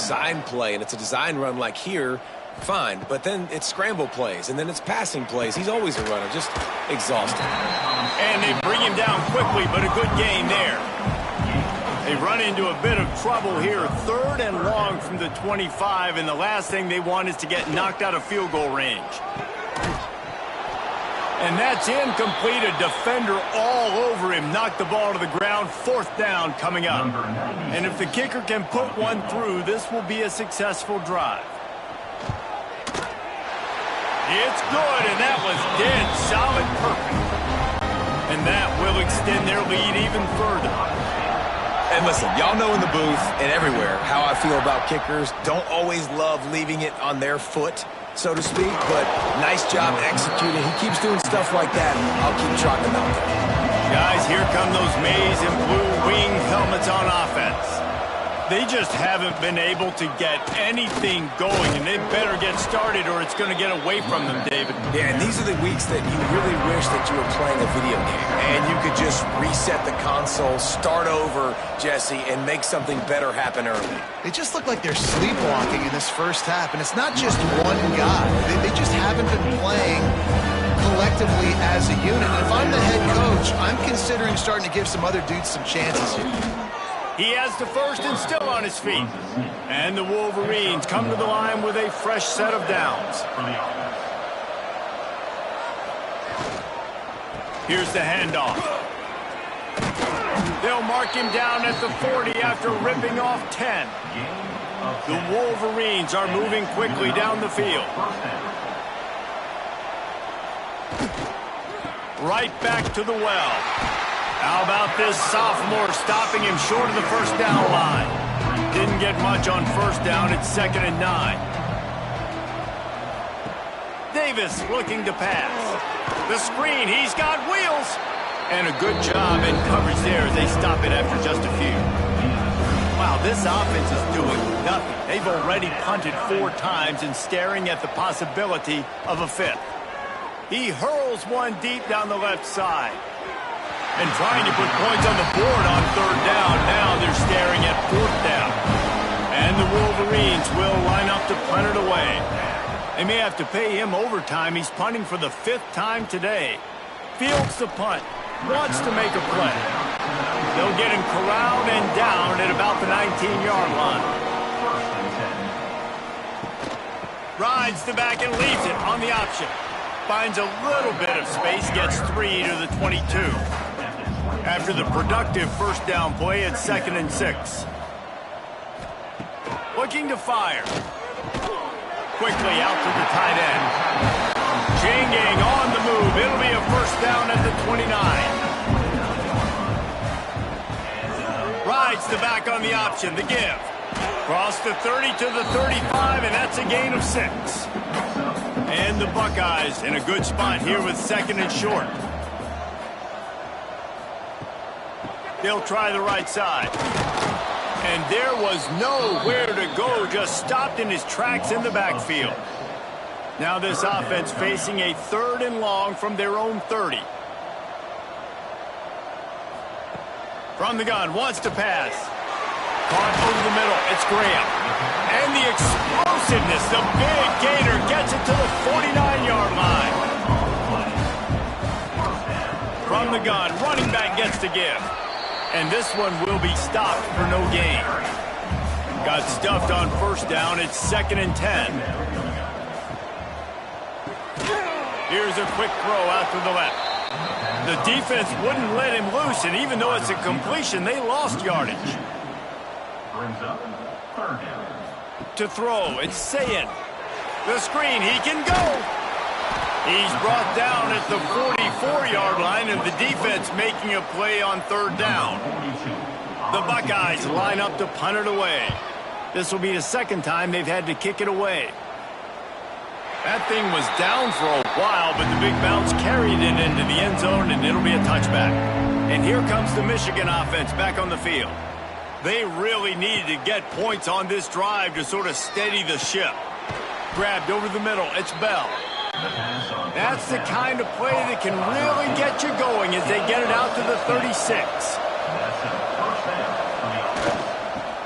design play and it's a design run like here, fine. But then it's scramble plays, and then it's passing plays. He's always a runner, just exhausting. And they bring him down quickly, but a good gain there. They run into a bit of trouble here. 3rd and long from the 25, and the last thing they want is to get knocked out of field goal range. And that's incomplete. A defender all over him. Knocked the ball to the ground. 4th down coming up. And if the kicker can put one through, this will be a successful drive. It's good, and that was dead solid perfect. And that will extend their lead even further. And listen, y'all know in the booth and everywhere how I feel about kickers. Don't always love leaving it on their foot, so to speak, but nice job executing. He keeps doing stuff like that. I'll keep trotting him out there. Guys, here come those maize and blue wing helmets on offense. They just haven't been able to get anything going, and they better get started or it's going to get away from them, David. Yeah, and these are the weeks that you really wish that you were playing a video game and you could just reset the console, start over, Jesse, and make something better happen early. They just look like they're sleepwalking in this first half, and it's not just one guy. They just haven't been playing collectively as a unit. And if I'm the head coach, I'm considering starting to give some other dudes some chances here. He has the first and still on his feet. And the Wolverines come to the line with a fresh set of downs. Here's the handoff. They'll mark him down at the 40 after ripping off 10. The Wolverines are moving quickly down the field. Right back to the well. How about this sophomore stopping him short of the first down line? Didn't get much on first down. It's 2nd and 9. Davis looking to pass. The screen. He's got wheels. And a good job in coverage there as they stop it after just a few. Wow, this offense is doing nothing. They've already punted 4 times and staring at the possibility of a 5th. He hurls one deep down the left side. And trying to put points on the board on 3rd down. Now they're staring at 4th down. And the Wolverines will line up to punt it away. They may have to pay him overtime. He's punting for the 5th time today. Fields the punt. Wants to make a play. They'll get him corralled and down at about the 19-yard line. Rides the back and leaves it on the option. Finds a little bit of space. Gets 3 to the 22. After the productive first down play, it's 2nd and 6. Looking to fire. Quickly out to the tight end. Changing on the move. It'll be a first down at the 29. Rides the back on the option. The give. Cross the 30 to the 35, and that's a gain of 6. And the Buckeyes in a good spot here with 2nd and short. They'll try the right side. And there was nowhere to go, just stopped in his tracks in the backfield. Now this offense facing a 3rd and long from their own 30. From the gun, wants to pass. Caught over the middle, it's Graham. And the explosiveness, the big gainer gets it to the 49-yard line. From the gun, running back gets to give. And this one will be stopped for no gain. Got stuffed on first down. It's 2nd and 10. Here's a quick throw out to the left. The defense wouldn't let him loose, and even though it's a completion, they lost yardage. To throw, it's Sayin. The screen, he can go. He's brought down at the 44-yard line, and the defense making a play on 3rd down. The Buckeyes line up to punt it away. This will be the 2nd time they've had to kick it away. That thing was down for a while, but the big bounce carried it into the end zone, and it'll be a touchback. And here comes the Michigan offense back on the field. They really needed to get points on this drive to sort of steady the ship. Grabbed over the middle, it's Bell. That's the kind of play that can really get you going as they get it out to the 36.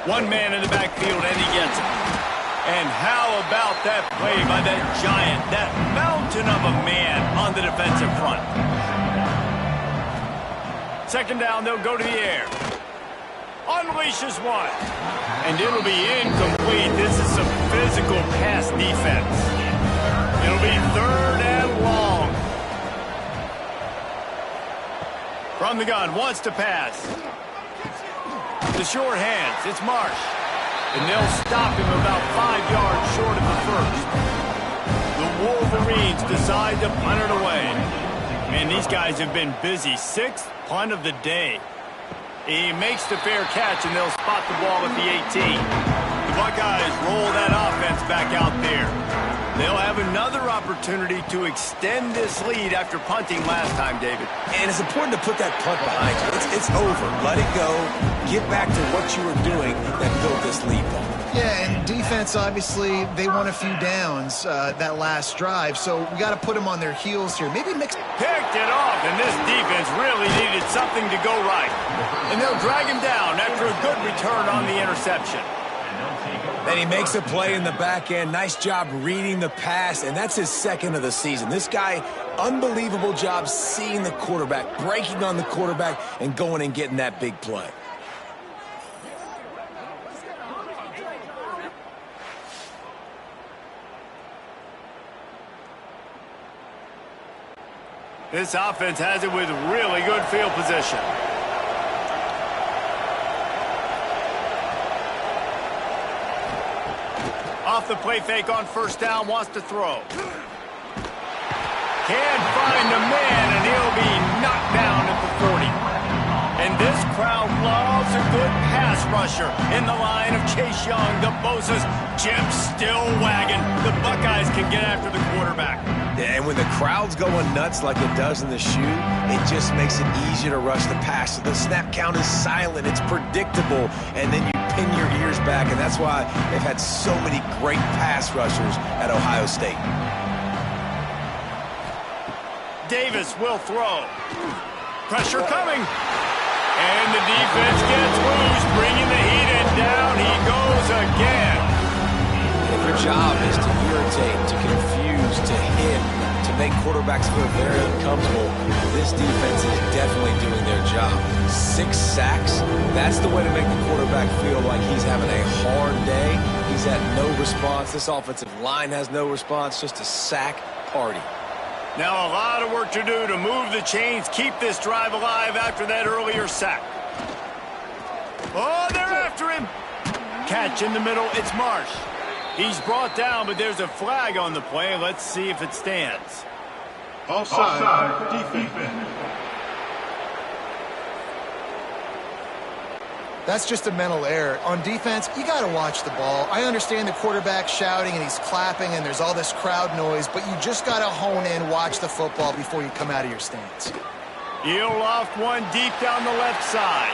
One man in the backfield, and he gets it. And how about that play by that giant, that mountain of a man on the defensive front? Second down, they'll go to the air. Unleashes one. And it'll be incomplete. This is some physical pass defense. It'll be third and long. From the gun, wants to pass. The short hands, it's Marsh. And they'll stop him about 5 yards short of the first. The Wolverines decide to punt it away. Man, these guys have been busy. 6th punt of the day. He makes the fair catch, and they'll spot the ball at the 18. The Buckeyes roll that offense back out there. They'll have another opportunity to extend this lead after punting last time, David. And it's important to put that punt behind you. It's over. Let it go. Get back to what you were doing that built this lead ball. Yeah, and defense, obviously, they won a few downs that last drive, so we got to put them on their heels here. Maybe mix. Picked it off, and this defense really needed something to go right. And they'll drag him down after a good return on the interception. Then he makes a play in the back end. Nice job reading the pass, and that's his 2nd of the season. This guy, unbelievable job seeing the quarterback, breaking on the quarterback, and going and getting that big play. This offense has it with really good field position. Off the play fake on first down, wants to throw. Can't find a man, and he'll be knocked down at the 40. And this crowd loves a good pass rusher in the line of Chase Young, the Bosa's, Jim still wagging. The Buckeyes can get after the quarterback. And when the crowd's going nuts like it does in the shoe, it just makes it easier to rush the pass. So the snap count is silent. It's predictable. And then you pin your ears back, and that's why they've had so many great pass rushers at Ohio State. Davis will throw. Pressure coming. And the defense gets loose, bringing the heat in down. He goes again. If your job is to irritate, to confuse, to hit, to make quarterbacks feel very uncomfortable, this defense is definitely doing their job. 6 sacks, that's the way to make the quarterback feel like he's having a hard day. He's had no response. This offensive line has no response, just a sack party. Now a lot of work to do to move the chains, keep this drive alive after that earlier sack. Oh, they're after him. Catch in the middle, it's Marsh. He's brought down, but there's a flag on the play. Let's see if it stands. Offside, defense. That's just a mental error. On defense, you got to watch the ball. I understand the quarterback shouting and he's clapping and there's all this crowd noise, but you just got to hone in, watch the football before you come out of your stance. He'll loft one deep down the left side.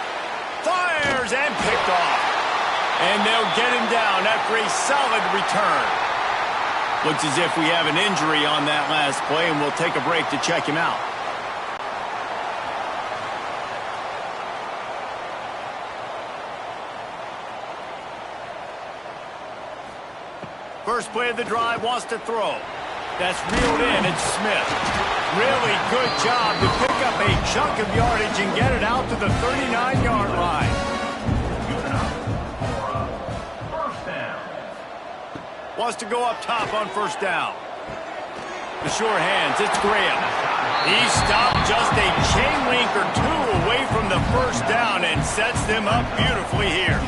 Fires and picked off. And they'll get him down after a solid return. Looks as if we have an injury on that last play, and we'll take a break to check him out. First play of the drive, wants to throw. That's reeled in, it's Smith. Really good job to pick up a chunk of yardage and get it out to the 39-yard line. Wants to go up top on first down. The short hands, it's Graham. He stopped just a chain link or two away from the first down and sets them up beautifully here.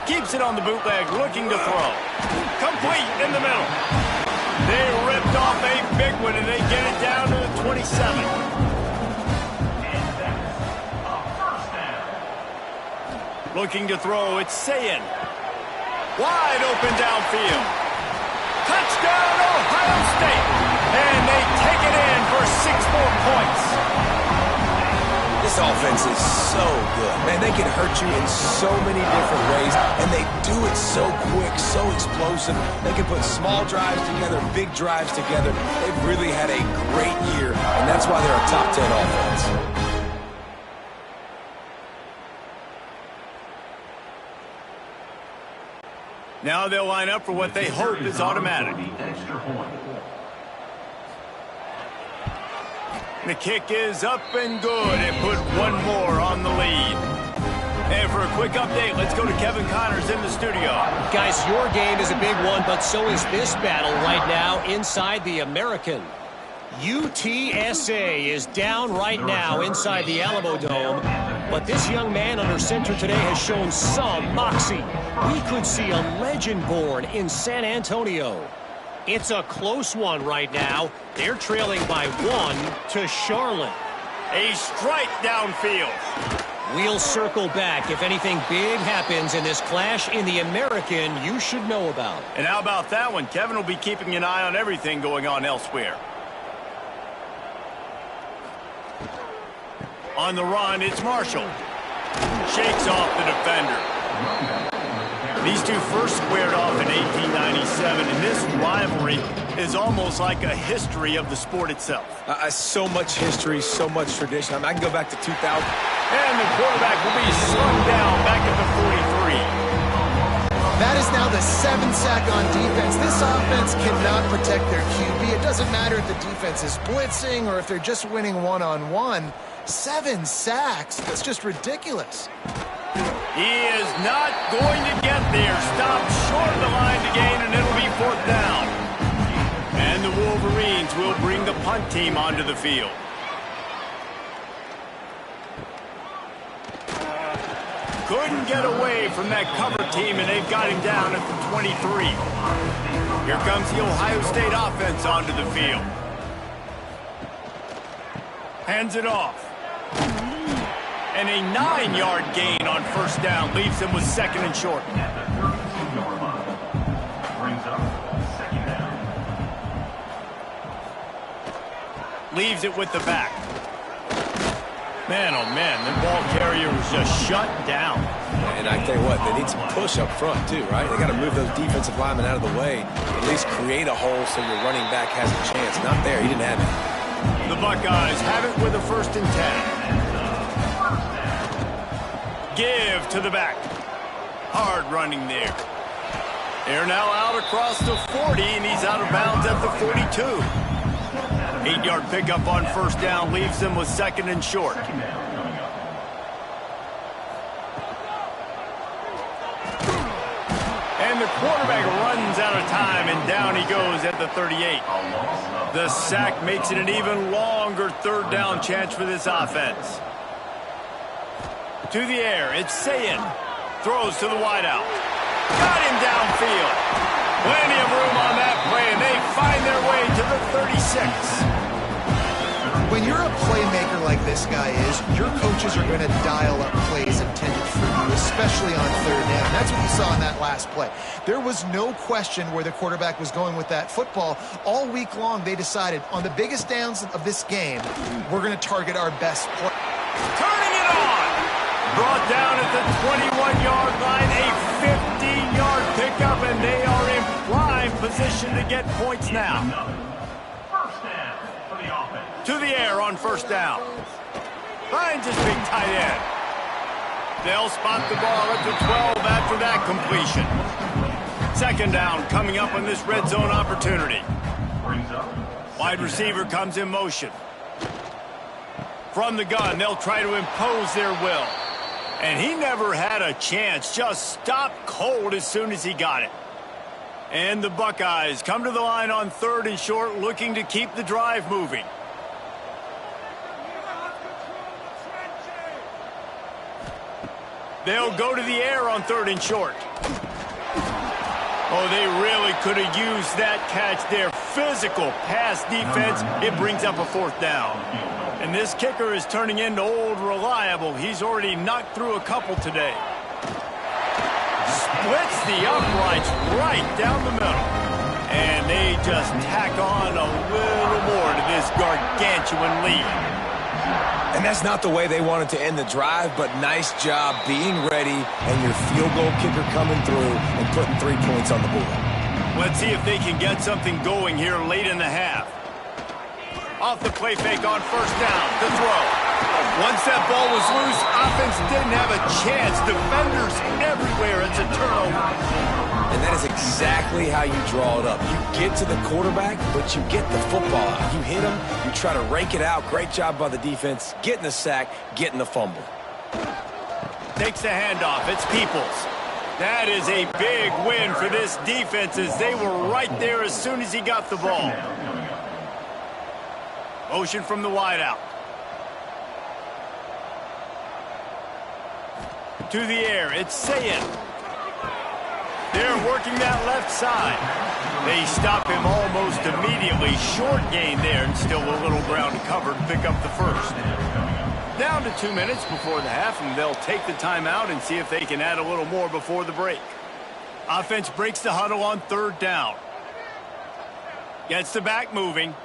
Keeps it on the bootleg, looking to throw. Complete in the middle. They ripped off a big one, and they get it down to the 27. Looking to throw, it's Sayin. Wide open downfield. Touchdown, Ohio State. And they take it in for 6 more points. This offense is so good. Man, they can hurt you in so many different ways, and they do it so quick, so explosive. They can put small drives together, big drives together. They've really had a great year, and that's why they're a top 10 offense. Now they'll line up for what they hope is automatic. The kick is up and good and put one more on the lead. And for a quick update, let's go to Kevin Connors in the studio. Guys, your game is a big one, but so is this battle right now inside the American. UTSA is down right now inside the Alamo Dome, but this young man under center today has shown some moxie. We could see a legend born in San Antonio. It's a close one right now. They're trailing by 1 to Charlotte. A strike downfield. We'll circle back if anything big happens in this clash in the American you should know about. And how about that one? Kevin will be keeping an eye on everything going on elsewhere. On the run, it's Marshall. Shakes off the defender. These two first squared off in 1897, and this rivalry is almost like a history of the sport itself. So much history, so much tradition. I mean, I can go back to 2000. And the quarterback will be slung down back at the 43. That is now the 7th sack on defense. This offense cannot protect their QB. It doesn't matter if the defense is blitzing or if they're just winning one-on-one. 7 sacks. That's just ridiculous. He is not going to get there. Stopped short of the line to gain, and it'll be 4th down. And the Wolverines will bring the punt team onto the field. Couldn't get away from that cover team, and they've got him down at the 23. Here comes the Ohio State offense onto the field. Hands it off. And a 9-yard gain on 1st down leaves him with 2nd and short. Leaves it with the back. Man, oh man, the ball carrier was just shut down. And I tell you what, they need some push up front too, right? They got to move those defensive linemen out of the way, at least create a hole so your running back has a chance. Not there, he didn't have it. The Buckeyes have it with a 1st and 10. Give to the back. Hard running there. They're now out across the 40, and he's out of bounds at the 42. 8-yard pickup on 1st down leaves them with 2nd and short. And the quarterback runs out of time, and down he goes at the 38. The sack makes it an even longer 3rd down chance for this offense. To the air, it's Sayin. Throws to the wideout. Got him downfield. Plenty of room on that play, and they find their way to the 36. When you're a playmaker like this guy is, your coaches are going to dial up plays intended for you, especially on 3rd down. That's what you saw in that last play. There was no question where the quarterback was going with that football. All week long, they decided on the biggest downs of this game, we're going to target our best play. Turning it on. Brought down at the 21-yard line, a 15-yard pickup, and they are in prime position to get points now. To the air on 1st down. Finds his big tight end. They'll spot the ball at the 12 after that completion. 2nd down coming up on this red zone opportunity. Wide receiver comes in motion. From the gun, they'll try to impose their will. And he never had a chance, just stopped cold as soon as he got it. And the Buckeyes come to the line on 3rd and short, looking to keep the drive moving. They'll go to the air on 3rd and short. Oh, they really could have used that catch there. Physical pass defense. It brings up a 4th down. And this kicker is turning into old reliable. He's already knocked through a couple today. Splits the uprights right down the middle. And they just tack on a little more to this gargantuan lead. And that's not the way they wanted to end the drive, but nice job being ready and your field goal kicker coming through and putting 3 points on the board. Let's see if they can get something going here late in the half. Off the play fake on 1st down, the throw. Once that ball was loose, offense didn't have a chance. Defenders everywhere. It's a turnover. And that is exactly how you draw it up. You get to the quarterback, but you get the football out. You hit him, you try to rake it out. Great job by the defense, getting the sack, getting the fumble. Takes the handoff. It's Peoples. That is a big win for this defense as they were right there as soon as he got the ball. Motion from the wideout. To the air, it's Sayin. They're working that left side. They stop him almost immediately. Short gain there and still a little ground covered to pick up the first. Down to 2 minutes before the half, and they'll take the timeout and see if they can add a little more before the break. Offense breaks the huddle on third down. Gets the back moving.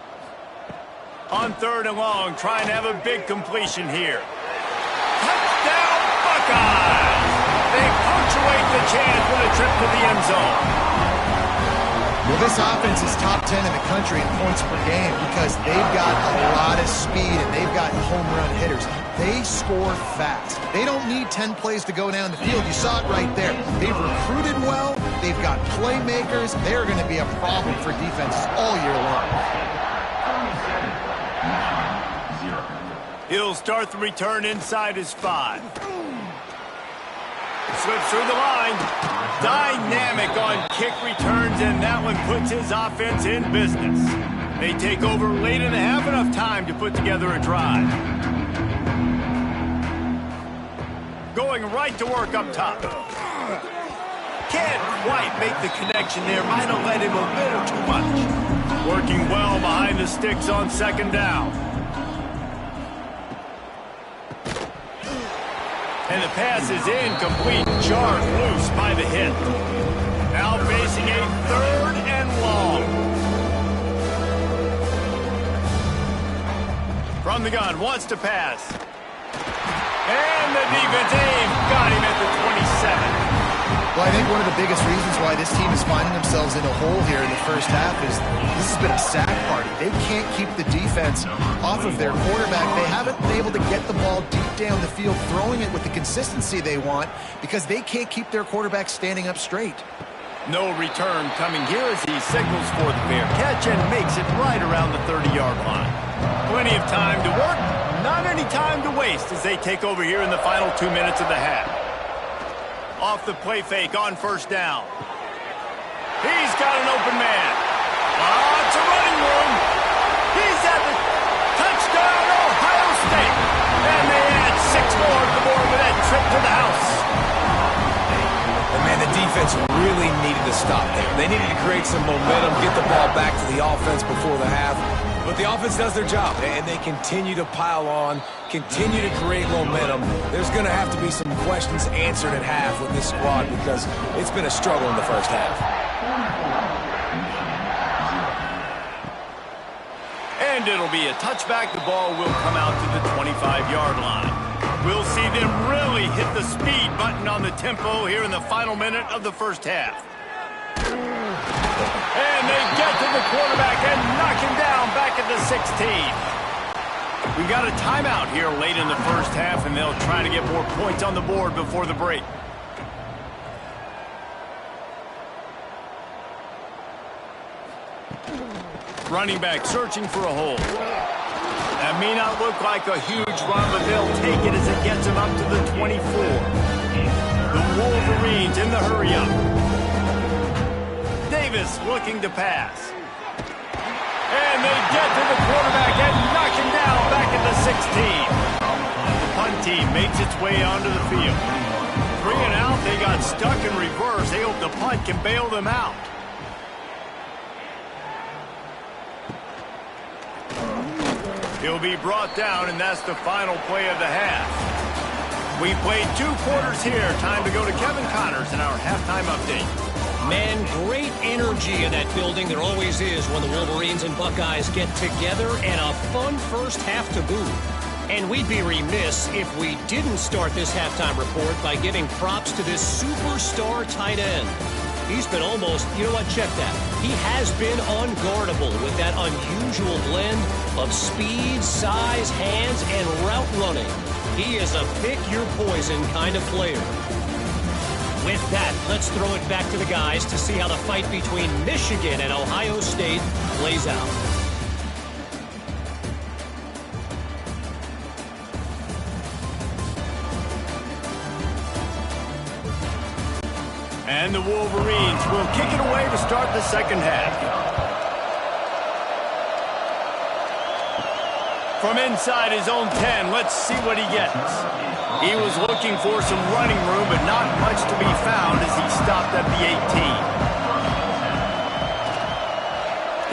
On third and long, trying to have a big completion here. Touchdown, Buckeyes! They punctuate the chance with a trip to the end zone. Well, this offense is top 10 in the country in points per game because they've got a lot of speed and they've got home run hitters. They score fast. They don't need 10 plays to go down the field. You saw it right there. They've recruited well. They've got playmakers. They're going to be a problem for defenses all year long. He'll start the return inside his 5. Slips through the line. Dynamic on kick returns, and that one puts his offense in business. They take over late and have enough time to put together a drive. Going right to work up top. Can't quite make the connection there. Might have led him a little too much. Working well behind the sticks on second down. And the pass is incomplete, jarred loose by the hit. Now facing a third and long. From the gun, wants to pass. And the defense got him at the 27. Well, I think one of the biggest reasons why this team is finding themselves in a hole here in the first half is this has been a sack party. They can't keep the defense off of their quarterback. They haven't been able to get the ball deep down the field, throwing it with the consistency they want because they can't keep their quarterback standing up straight. No return coming here as he signals for the fair catch and makes it right around the 30-yard line. Plenty of time to work, not any time to waste as they take over here in the final 2 minutes of the half. Off the play fake on first down. He's got an open man. It's a running room. He's at the touchdown, Ohio State. And they add 6 more to the board with that trip to the house. And man, the defense really needed to stop there. They needed to create some momentum, get the ball back to the offense before the half. But the offense does their job, and they continue to pile on, continue to create momentum. There's going to have to be some questions answered at half with this squad because it's been a struggle in the first half. And it'll be a touchback. The ball will come out to the 25-yard line. We'll see them really hit the speed button on the tempo here in the final minute of the first half. And they get to the quarterback and knock him down back at the 16. We got a timeout here late in the first half, and they'll try to get more points on the board before the break. Running back searching for a hole. That may not look like a huge run, but they'll take it as it gets him up to the 24. The Wolverines in the hurry-up. Davis looking to pass. And they get to the quarterback and knock him down back at the 16. The punt team makes its way onto the field. 3 and out, they got stuck in reverse. They hope the punt can bail them out. He'll be brought down, and that's the final play of the half. We played 2 quarters here. Time to go to Kevin Connors in our halftime update. Man, great energy in that building. There always is when the Wolverines and Buckeyes get together, and a fun first half to boot. And we'd be remiss if we didn't start this halftime report by giving props to this superstar tight end. He's been almost, you know what, check that. He has been unguardable with that unusual blend of speed, size, hands, and route running. He is a pick-your-poison kind of player. With that, let's throw it back to the guys to see how the fight between Michigan and Ohio State plays out. And the Wolverines will kick it away to start the second half. From inside his own 10, let's see what he gets. He was looking for some running room, but not much to be found as he stopped at the 18.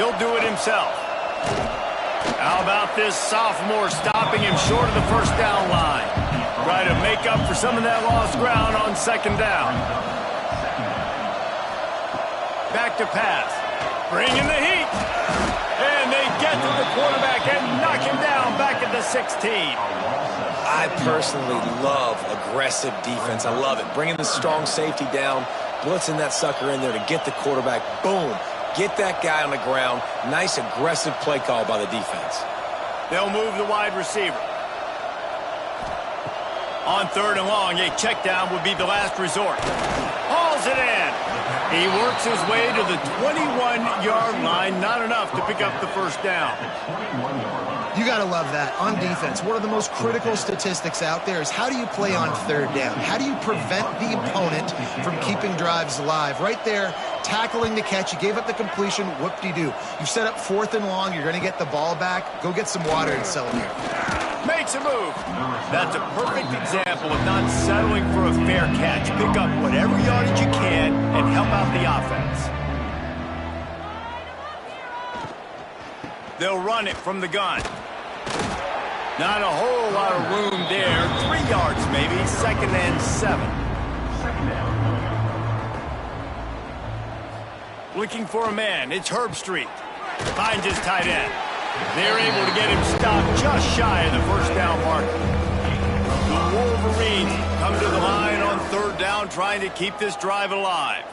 He'll do it himself. How about this sophomore stopping him short of the first down line? Try to make up for some of that lost ground on second down. Back to pass. Bring in the heat. And they get to the quarterback and knock him down back at the 16. I personally love aggressive defense. I love it. Bringing the strong safety down, blitzing that sucker in there to get the quarterback. Boom. Get that guy on the ground. Nice aggressive play call by the defense. They'll move the wide receiver. On third and long, a check down would be the last resort. Hauls it in. He works his way to the 21-yard line. Not enough to pick up the first down. You got to love that. On defense, one of the most critical statistics out there is how do you play on third down? How do you prevent the opponent from keeping drives alive? Right there, tackling the catch. You gave up the completion. Whoop-de-doo. You set up fourth and long. You're going to get the ball back. Go get some water and celebrate. Makes a move. That's a perfect example of not settling for a fair catch. Pick up whatever yardage you can and help out the offense. They'll run it from the gun. Not a whole lot of room there. 3 yards maybe. Second and 7. Looking for a man. It's Herbstreit. Finds his tight end. They're able to get him stopped just shy of the first down marker. The Wolverines come to the line on third down, trying to keep this drive alive.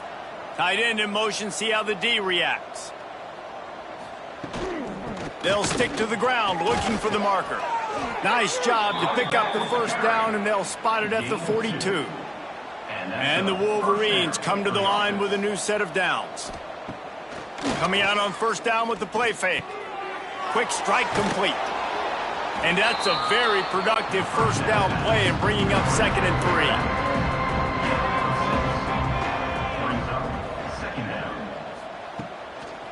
Tight end in motion, see how the D reacts. They'll stick to the ground, looking for the marker. Nice job to pick up the first down, and they'll spot it at the 42. And the Wolverines come to the line with a new set of downs. Coming out on first down with the play fake. Quick strike complete. And that's a very productive first down play and bringing up second and 3.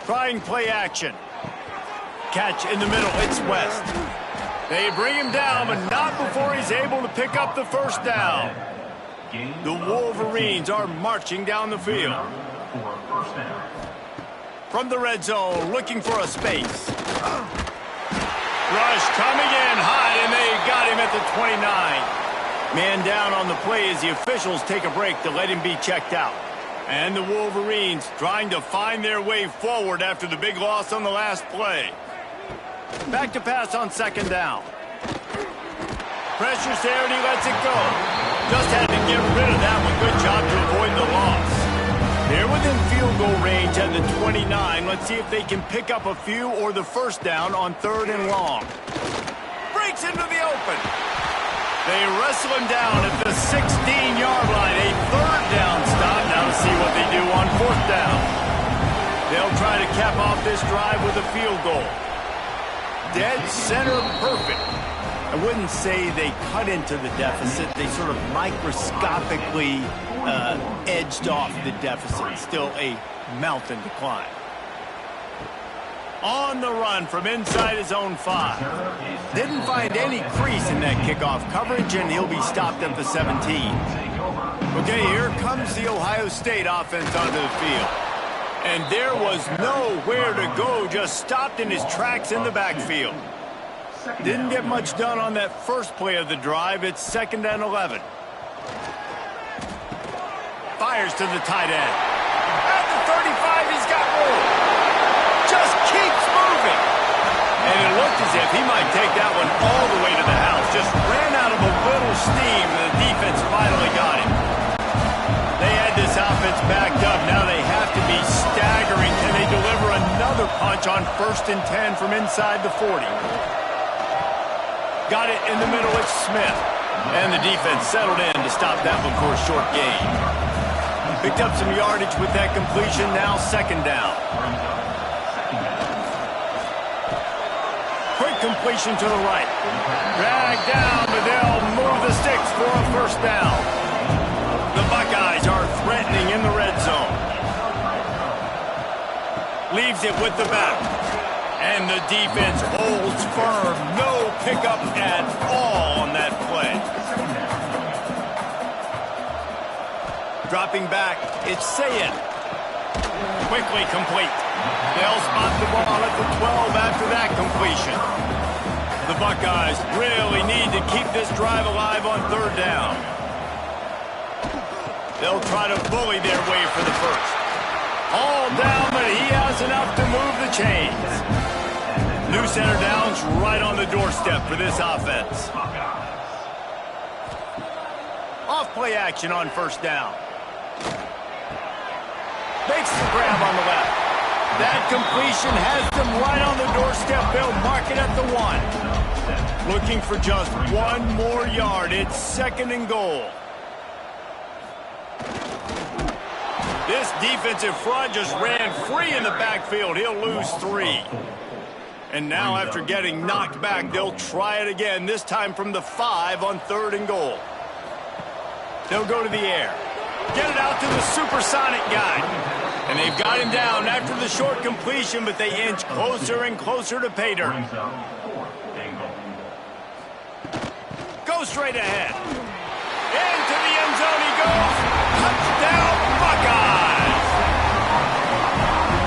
Trying play action. Catch in the middle. It's West. They bring him down, but not before he's able to pick up the first down. The Wolverines are marching down the field. From the red zone, looking for a space. Rush coming in high, and they got him at the 29. Man down on the play as the officials take a break to let him be checked out. And the Wolverines trying to find their way forward after the big loss on the last play. Back to pass on second down. Pressure's there, and he lets it go. Just had to get rid of that one. Good job to avoid the loss. They're within field goal range at the 29. Let's see if they can pick up a few or the first down on third and long. Breaks into the open. They wrestle him down at the 16-yard line. A third down stop. Now to see what they do on fourth down. They'll try to cap off this drive with a field goal. Dead center perfect. I wouldn't say they cut into the deficit. They sort of microscopically edged off the deficit. Still a mountain to climb. On the run from inside his own 5. Didn't find any crease in that kickoff coverage, and he'll be stopped at the 17. Okay, here comes the Ohio State offense onto the field. And there was nowhere to go, just stopped in his tracks in the backfield. Didn't get much done on that first play of the drive. It's second and 11. Fires to the tight end. At the 35, he's got room. Just keeps moving. And it looked as if he might take that one all the way to the house. Just ran out of a little steam, and the defense finally got him. They had this offense backed up. Now they have to be staggering. Can they deliver another punch on first and 10 from inside the 40? Got it in the middle. It's Smith. And the defense settled in to stop that one for a short gain. Picked up some yardage with that completion. Now second down. Quick completion to the right. Dragged down, but they'll move the sticks for a first down. The Buckeyes are threatening in the red zone. Leaves it with the back. And the defense holds firm. No pickup at all on that play. Dropping back, it's Sayin. Quickly complete. They'll spot the ball at the 12 after that completion. The Buckeyes really need to keep this drive alive on third down. They'll try to bully their way for the first. All down, but he has enough to move the chains. New center down's right on the doorstep for this offense. Off play action on first down. Makes the grab on the left. That completion has them right on the doorstep. They'll mark it at the 1. Looking for just one more yard. It's second and goal. This defensive front just ran free in the backfield. He'll lose 3. And now after getting knocked back, they'll try it again, this time from the 5 on third and goal. They'll go to the air. Get it out to the supersonic guy. And they've got him down after the short completion, but they inch closer and closer to pay dirt. Go straight ahead. Into the end zone he goes. Touchdown, Buckeyes!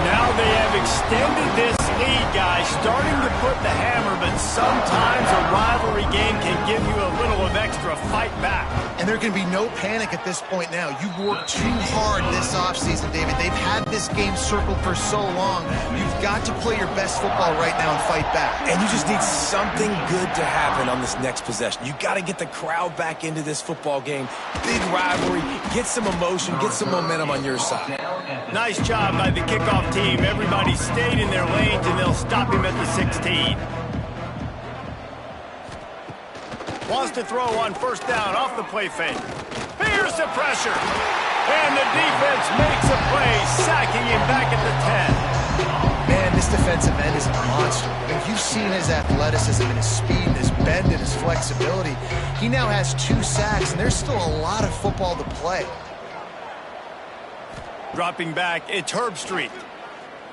Now they have extended this lead, guys, starting to put the hammer, but sometimes a rivalry game can give you a little of extra fight back. And there can be no panic at this point now. You've worked too hard this offseason, David. They've had this game circled for so long. You've got to play your best football right now and fight back. And you just need something good to happen on this next possession. You got to get the crowd back into this football game. Big rivalry. Get some emotion. Get some momentum on your side. Nice job by the kickoff team. Everybody stayed in their lanes, and they'll stop him at the 16. Wants to throw on first down off the play fake. Here's the pressure. And the defense makes a play, sacking him back at the 10. Man, this defensive end is a monster. I mean, you've seen his athleticism and his speed and his bend and his flexibility. He now has 2 sacks, and there's still a lot of football to play. Dropping back, it's Herbstreit.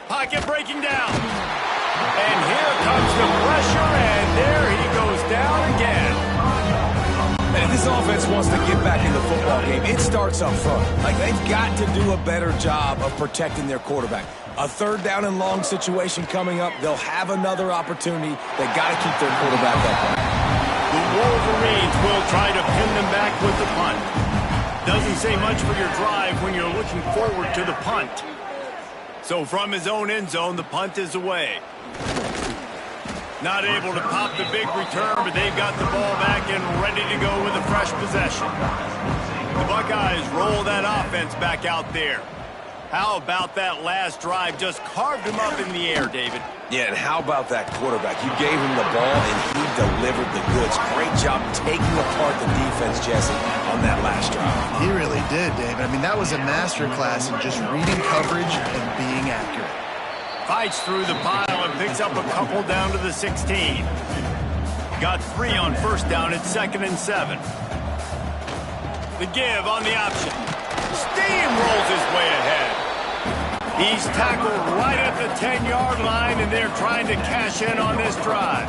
Pocket breaking down. And here comes the pressure, and there he goes down again. And if this offense wants to get back in the football game, it starts up front. Like, they've got to do a better job of protecting their quarterback. A third down and long situation coming up. They'll have another opportunity. They've got to keep their quarterback upright. The Wolverines will try to pin them back with the punt. Doesn't say much for your drive when you're looking forward to the punt. So from his own end zone, the punt is away. Not able to pop the big return, but they've got the ball back and ready to go with a fresh possession. The Buckeyes roll that offense back out there. How about that last drive? Just carved him up in the air, David. Yeah, and how about that quarterback? You gave him the ball, and he delivered the goods. Great job taking apart the defense, Jesse, on that last drive. He really did, David. I mean, that was a masterclass in just reading coverage and being accurate. Fights through the pile and picks up a couple down to the 16. Got 3 on first down at 2nd and 7. The give on the option. Steamrolls his way ahead. He's tackled right at the 10-yard line, and they're trying to cash in on this drive.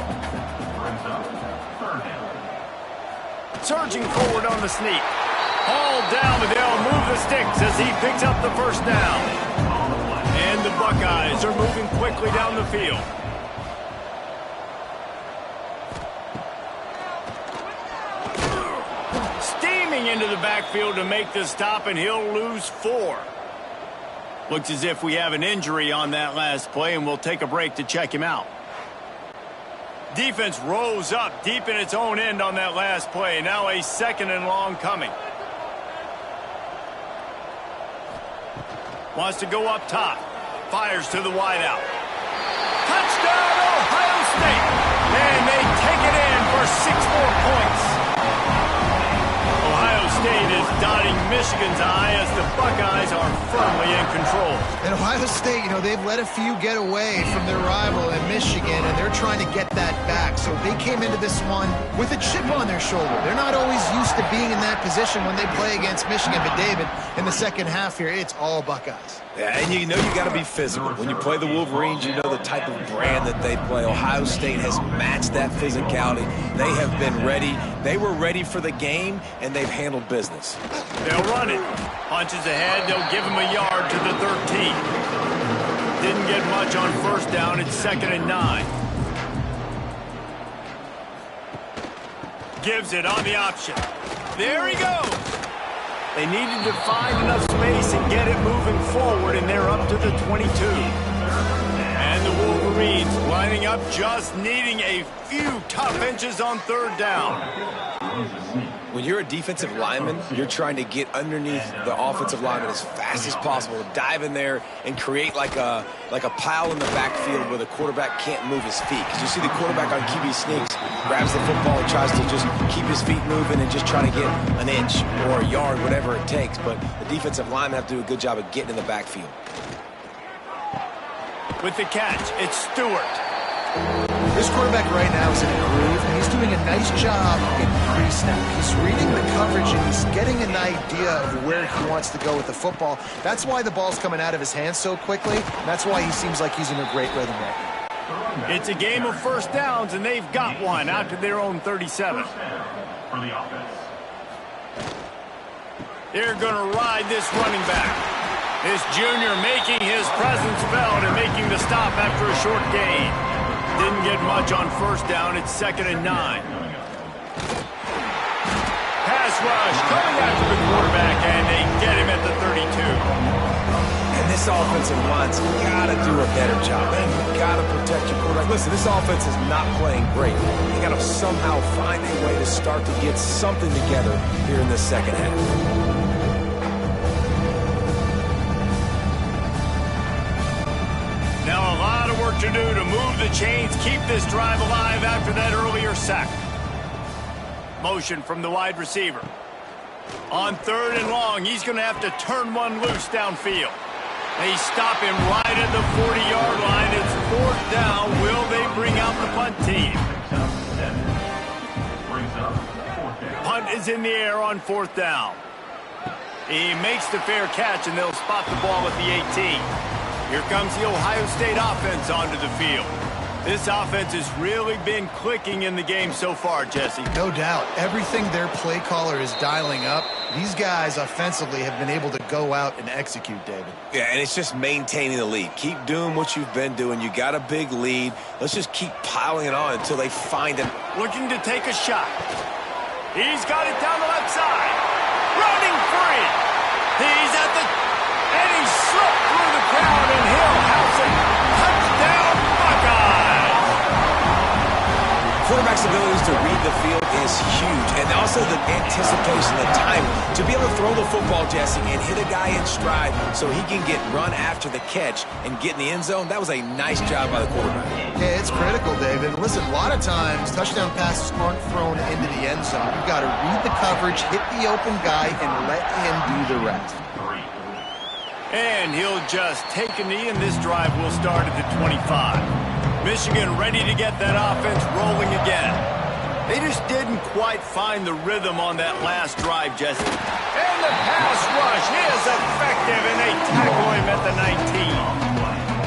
Surging forward on the sneak. Hauled down, but they'll move the sticks as he picks up the first down. And the Buckeyes are moving quickly down the field. Steaming into the backfield to make the stop, and he'll lose 4. Looks as if we have an injury on that last play, and we'll take a break to check him out. Defense rose up deep in its own end on that last play. Now a 2nd and long coming. Wants to go up top. Fires to the wideout. Touchdown, Ohio State! And they take it in for 6 more points. Ohio State is dotting Michigan's eye as the Buckeyes are firmly in control. And Ohio State, they've let a few get away from their rival in Michigan, and they're trying to get that back. So they came into this one with a chip on their shoulder. They're not always used to being in that position when they play against Michigan. But, David, in the second half here, it's all Buckeyes. Yeah, and you got to be physical. When you play the Wolverines, you know the type of brand that they play. Ohio State has matched that physicality. They have been ready. They were ready for the game, and they've handled business. They'll run it. Punches ahead. They'll give him a yard to the 13. Didn't get much on first down. It's 2nd and 9. Gives it on the option. There he goes. They needed to find enough space and get it moving forward, and they're up to the 22. And the Wolverines lining up, just needing a few tough inches on third down. When you're a defensive lineman, you're trying to get underneath the offensive lineman as fast as possible, dive in there and create like a pile in the backfield where the quarterback can't move his feet. Because you see the quarterback on QB sneaks, grabs the football and tries to just keep his feet moving and just try to get an inch or a yard, whatever it takes. But the defensive linemen have to do a good job of getting in the backfield. With the catch, it's Stewart. This quarterback right now is in a groove, and he's doing a nice job in pre-snap. He's reading the coverage, and he's getting an idea of where he wants to go with the football. That's why the ball's coming out of his hands so quickly, and that's why he seems like he's in a great rhythm right now. It's a game of first downs, and they've got one out to their own 37. For the offense. They're going to ride this running back. This junior making his presence felt and making the stop after a short gain. Didn't get much on first down. It's 2nd and 9. Pass rush coming after the quarterback, and they get him at the 32. And this offensive line's got to do a better job. Man, you got to protect your quarterback. Listen, this offense is not playing great. They got to somehow find a way to start to get something together here in this second half. Now a lot of work to do to move the chains, keep this drive alive after that earlier sack. Motion from the wide receiver. On 3rd and long, he's going to have to turn one loose downfield. They stop him right at the 40-yard line. It's 4th down. Will they bring out the punt team? Punt is in the air on 4th down. He makes the fair catch, and they'll spot the ball at the 18. Here comes the Ohio State offense onto the field. This offense has really been clicking in the game so far, Jesse. No doubt. Everything their play caller is dialing up, these guys offensively have been able to go out and execute, David. Yeah, and it's just maintaining the lead. Keep doing what you've been doing. You got a big lead. Let's just keep piling it on until they find it. Looking to take a shot. He's got it down the left side. Running free. He's at the... And he slipped through the crowd, and Hill house it. Touchdown, Buckeyes! Quarterback's abilities to read the field is huge, and also the anticipation, the time to be able to throw the football, Jesse, and hit a guy in stride so he can get run after the catch and get in the end zone. That was a nice job by the quarterback. Yeah, it's critical, David. Listen, a lot of times touchdown passes aren't thrown into the end zone. You've got to read the coverage, hit the open guy, and let him do the rest. And he'll just take a knee, and this drive will start at the 25. Michigan ready to get that offense rolling again. They just didn't quite find the rhythm on that last drive, Jesse. And the pass rush is effective, and they tackle him at the 19.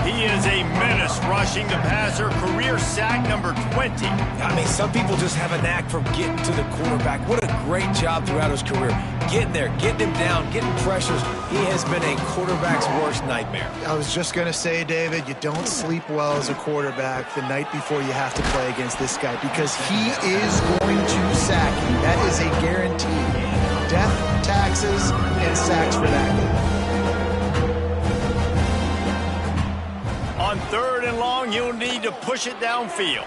He is a menace rushing the passer, career sack number 20. I mean, some people just have a knack for getting to the quarterback. What a great job throughout his career. Getting there, getting him down, getting pressures. He has been a quarterback's worst nightmare. I was just going to say, David, you don't sleep well as a quarterback the night before you have to play against this guy because he is going to sack you. That is a guarantee. Death, taxes, and sacks for that guy. On 3rd and long, you'll need to push it downfield.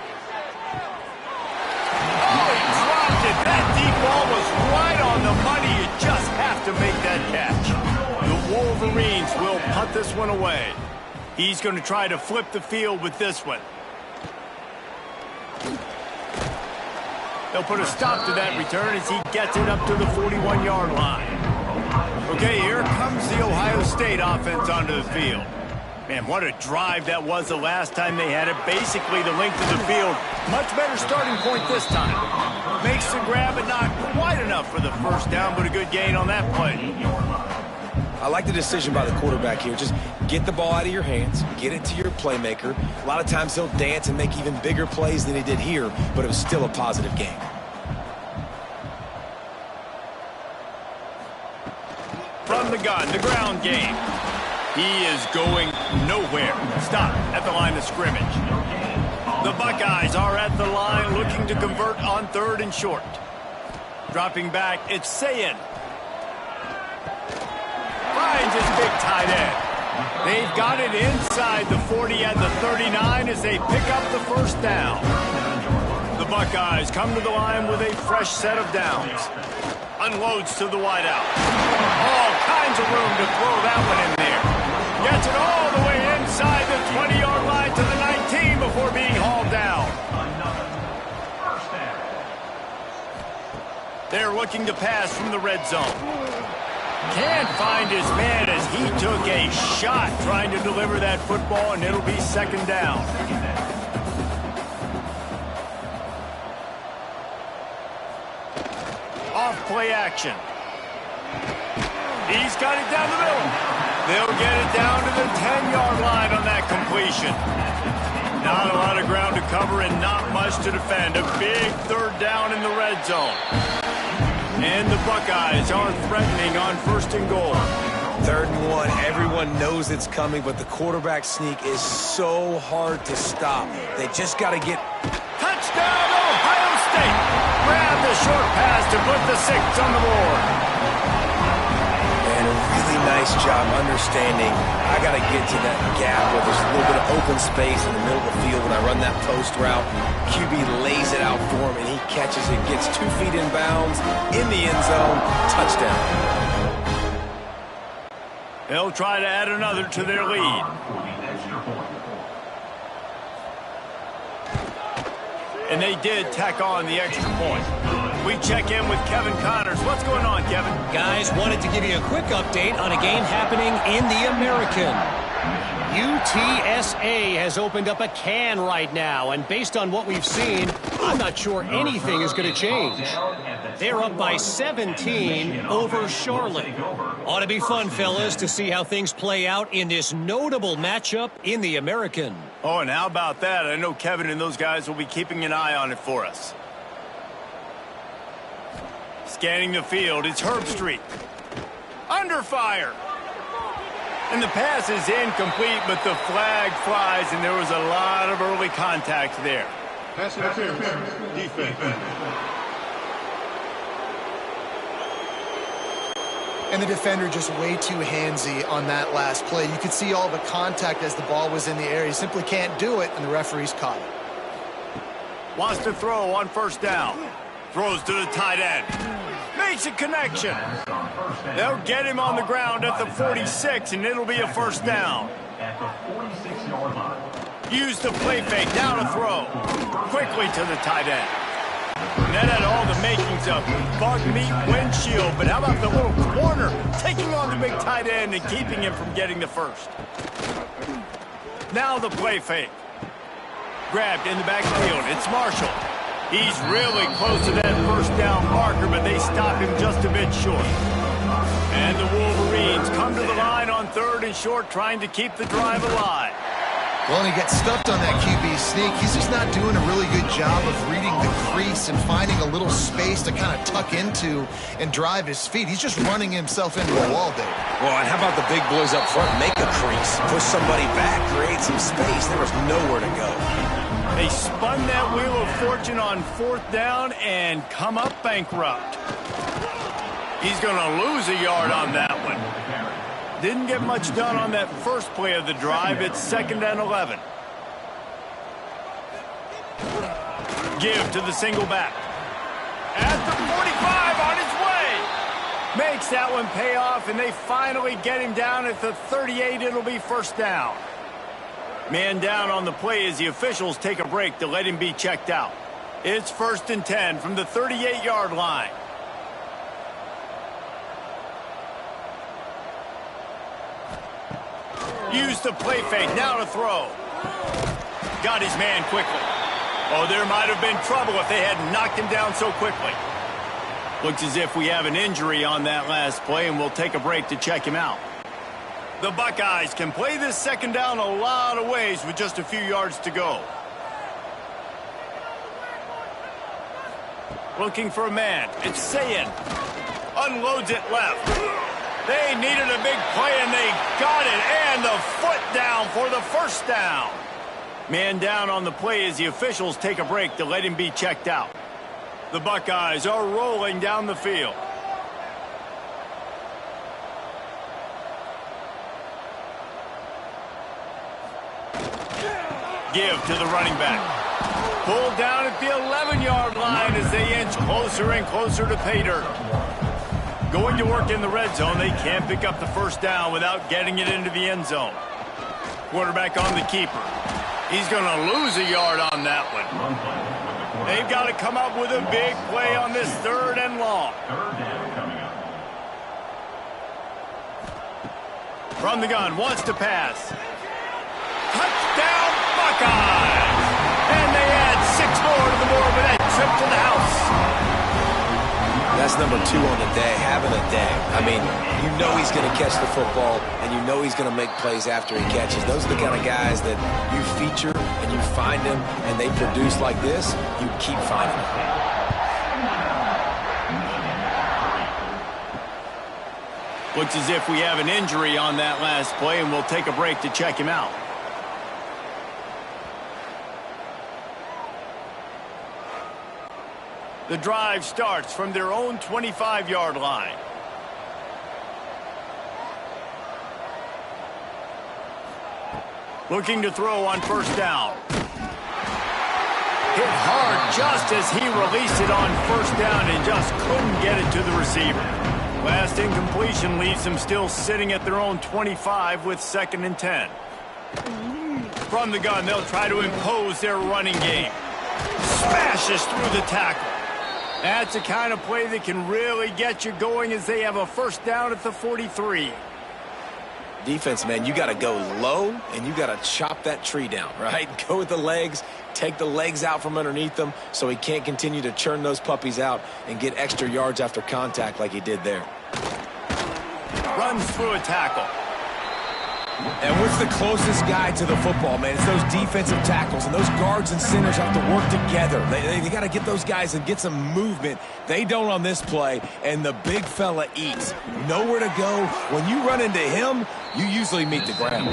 Oh, he dropped it. That deep ball was right on the money. You just have to make that catch. The Wolverines will punt this one away. He's going to try to flip the field with this one. They'll put a stop to that return as he gets it up to the 41-yard line. Okay, here comes the Ohio State offense onto the field. Man, what a drive that was the last time they had it. Basically the length of the field. Much better starting point this time. Makes the grab, but not quite enough for the first down, but a good gain on that play. I like the decision by the quarterback here. Just get the ball out of your hands, get it to your playmaker. A lot of times he'll dance and make even bigger plays than he did here, but it was still a positive game. From the gun, the ground game. He is going nowhere. Stop at the line of scrimmage. The Buckeyes are at the line looking to convert on 3rd and short. Dropping back, it's Sayin. Finds his big tight end. They've got it inside the 40 at the 39 as they pick up the first down. The Buckeyes come to the line with a fresh set of downs. Unloads to the wideout. All kinds of room to throw that one in there. Gets it all the way inside the 20-yard line to the 19 before being hauled down. They're looking to pass from the red zone. Can't find his man as he took a shot trying to deliver that football, and it'll be 2nd down. Off play action. He's got it down the middle. They'll get it down to the 10-yard line on that completion. Not a lot of ground to cover and not much to defend. A big 3rd down in the red zone. And the Buckeyes are threatening on 1st and goal. 3rd and 1. Everyone knows it's coming, but the quarterback sneak is so hard to stop. They just got to get... Touchdown, Ohio State! Grab the short pass to put the 6 on the board. And a really nice job understanding I got to get to that gap where there's a little bit of open space in the middle of the field when I run that post route. QB lays it out for him, and he catches it, gets 2 feet in bounds, in the end zone, touchdown. They'll try to add another to their lead. And they did tack on the extra point. We check in with Kevin Connors. What's going on, Kevin? Guys, wanted to give you a quick update on a game happening in the American. UTSA has opened up a can right now, and based on what we've seen, I'm not sure anything is going to change. They're up by 17 over Charlotte. Ought to be fun, fellas, to see how things play out in this notable matchup in the American. Oh, and how about that? I know Kevin and those guys will be keeping an eye on it for us. Scanning the field, it's Herbstreit. Under fire. And the pass is incomplete, but the flag flies, and there was a lot of early contact there. Pass interference. Defense. And the defender just way too handsy on that last play. You could see all the contact as the ball was in the air. He simply can't do it, and the referee's caught it. Wants to throw on 1st down. Throws to the tight end. Makes a connection. They'll get him on the ground at the 46, and it'll be a 1st down. At the 46-yard line. Use the play fake. Now to throw. Quickly to the tight end. And that had all the makings of bug meat windshield, but how about the little corner taking on the big tight end and keeping him from getting the first? Now the play fake. Grabbed in the backfield. It's Marshall. He's really close to that 1st down marker, but they stop him just a bit short. And the Wolverines come to the line on 3rd and short, trying to keep the drive alive. Well, and he gets stuffed on that QB sneak. He's just not doing a really good job of reading the crease and finding a little space to kind of tuck into and drive his feet. He's just running himself into a wall, Dave. Well, and how about the big boys up front? Make a crease, push somebody back, create some space. There was nowhere to go. They spun that wheel of fortune on 4th down and come up bankrupt. He's going to lose a yard on that one. Didn't get much done on that first play of the drive. It's 2nd and 11. Give to the single back. At the 45 on his way. Makes that one pay off, and they finally get him down at the 38. It'll be 1st down. Man down on the play as the officials take a break to let him be checked out. It's 1st and 10 from the 38-yard line. Use the play fake, now to throw. Got his man quickly. Oh, there might have been trouble if they hadn't knocked him down so quickly. Looks as if we have an injury on that last play, and we'll take a break to check him out. The Buckeyes can play this 2nd down a lot of ways with just a few yards to go. Looking for a man. It's Sayin. Unloads it left. They needed a big play, and they got it. And the foot down for the 1st down. Man down on the play as the officials take a break to let him be checked out. The Buckeyes are rolling down the field. Give to the running back. Pulled down at the 11-yard line as they inch closer and closer to pay dirt. Going to work in the red zone, they can't pick up the 1st down without getting it into the end zone. Quarterback on the keeper. He's going to lose a yard on that one. They've got to come up with a big play on this 3rd and long. From the gun, wants to pass. Touchdown, Buckeyes! And they add 6 more to the board with that trip to the house. That's number 2 on the day, having a day. I mean, you know he's going to catch the football, and you know he's going to make plays after he catches. Those are the kind of guys that you feature, and you find them, and they produce like this, you keep finding them. Looks as if we have an injury on that last play, and we'll take a break to check him out. The drive starts from their own 25-yard line. Looking to throw on 1st down. Hit hard just as he released it on 1st down and just couldn't get it to the receiver. Last incompletion leaves them still sitting at their own 25 with 2nd and 10. From the gun, they'll try to impose their running game. Smashes through the tackle. That's the kind of play that can really get you going as they have a 1st down at the 43. Defense, man, you got to go low, and you got to chop that tree down, right? Go with the legs, take the legs out from underneath them so he can't continue to churn those puppies out and get extra yards after contact like he did there. Runs through a tackle. And what's the closest guy to the football, man? It's those defensive tackles, and those guards and centers have to work together. They got to get those guys and get some movement. They don't on this play, and the big fella eats. Nowhere to go. When you run into him, you usually meet the ground.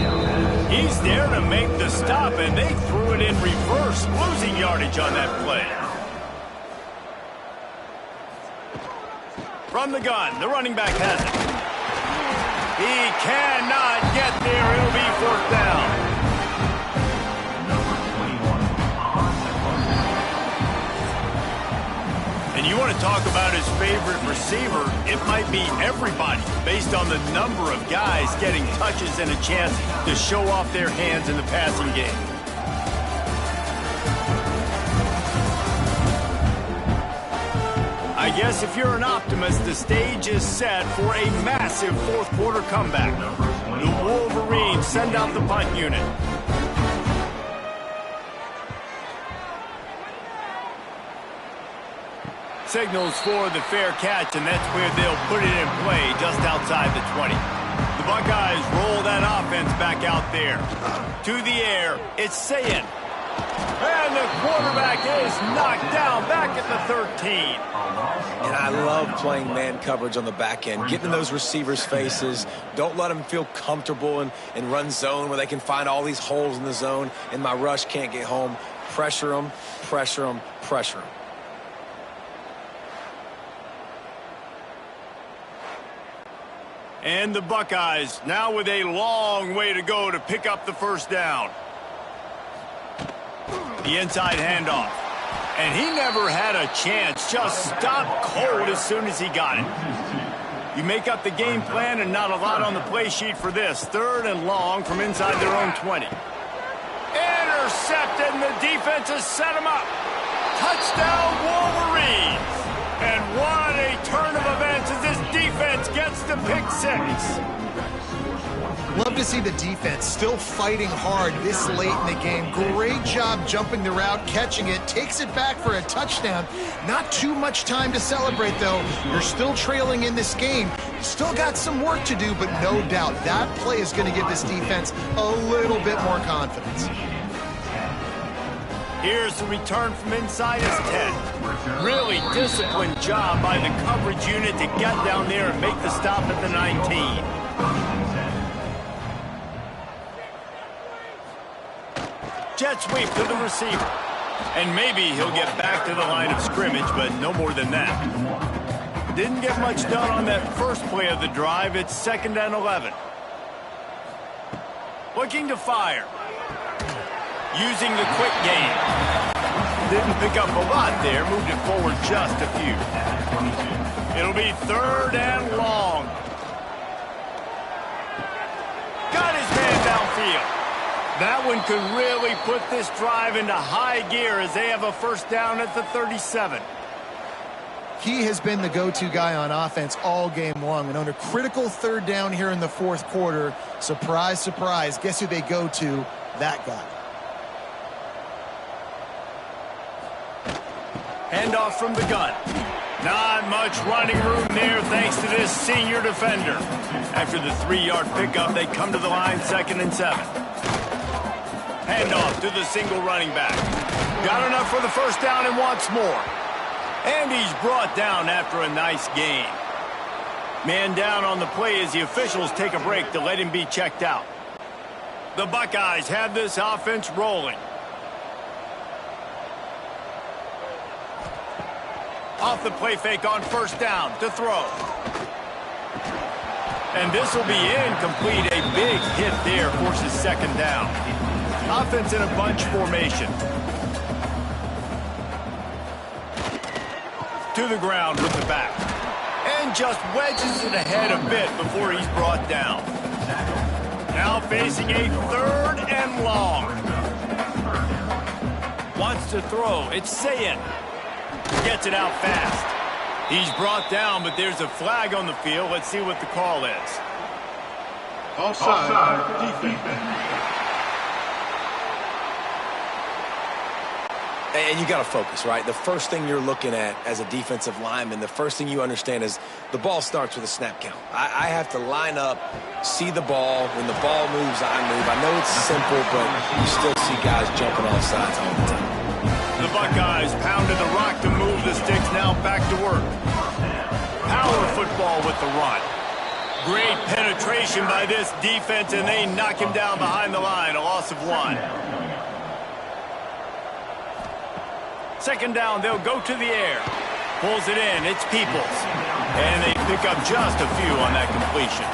He's there to make the stop, and they threw it in reverse, losing yardage on that play. From the gun, the running back has it. He cannot get there. It'll be 4th down. And you want to talk about his favorite receiver, it might be everybody based on the number of guys getting touches and a chance to show off their hands in the passing game. I guess if you're an optimist, the stage is set for a massive 4th quarter comeback. The Wolverines send out the punt unit. Signals for the fair catch, and that's where they'll put it in play just outside the 20. The Buckeyes roll that offense back out there. To the air, it's Sayin. And the quarterback is knocked down back at the 13. And I love playing man coverage on the back end, getting in those receivers' faces. Don't let them feel comfortable and run zone where they can find all these holes in the zone and my rush can't get home. Pressure them, pressure them, pressure them. And the Buckeyes now with a long way to go to pick up the 1st down. The inside handoff. And he never had a chance. Just stopped cold as soon as he got it. You make up the game plan and not a lot on the play sheet for this. 3rd and long from inside their own 20. Intercepted, and the defense has set him up. Touchdown, Wolverines! And what a turn of events as this defense gets the pick six. Love to see the defense still fighting hard this late in the game. Great job jumping the route, catching it, takes it back for a touchdown. Not too much time to celebrate, though. You're still trailing in this game. Still got some work to do, but no doubt that play is going to give this defense a little bit more confidence. Here's the return from inside his 10. Really disciplined job by the coverage unit to get down there and make the stop at the 19. Jet sweep to the receiver. And maybe he'll get back to the line of scrimmage, but no more than that. Didn't get much done on that first play of the drive. It's 2nd and 11. Looking to fire. Using the quick game. Didn't pick up a lot there. Moved it forward just a few. It'll be 3rd and long. Got his man downfield. That one could really put this drive into high gear as they have a first down at the 37. He has been the go-to guy on offense all game long. And on a critical 3rd down here in the 4th quarter, surprise, surprise, guess who they go to? That guy. Handoff from the gun. Not much running room there thanks to this senior defender. After the 3-yard pickup, they come to the line 2nd and 7. Handoff to the single running back. Got enough for the first down and wants more. And he's brought down after a nice gain. Man down on the play as the officials take a break to let him be checked out. The Buckeyes have this offense rolling. Off the play fake on first down to throw. And this will be incomplete. A big hit there forces 2nd down. Offense in a bunch formation. To the ground with the back. And just wedges it ahead a bit before he's brought down. Now facing a 3rd and long. Wants to throw. It's Sayin. Gets it out fast. He's brought down, but there's a flag on the field. Let's see what the call is. Offside, defense. And you got to focus, right? The first thing you're looking at as a defensive lineman, the first thing you understand is the ball starts with a snap count. I have to line up, see the ball. When the ball moves, I move. I know it's simple, but you still see guys jumping off sides all the time. The Buckeyes pounded the rock to move the sticks, now back to work. Power football with the run. Great penetration by this defense, and they knock him down behind the line, a loss of 1. 2nd down, they'll go to the air. Pulls it in, it's Peoples. And they pick up just a few on that completion.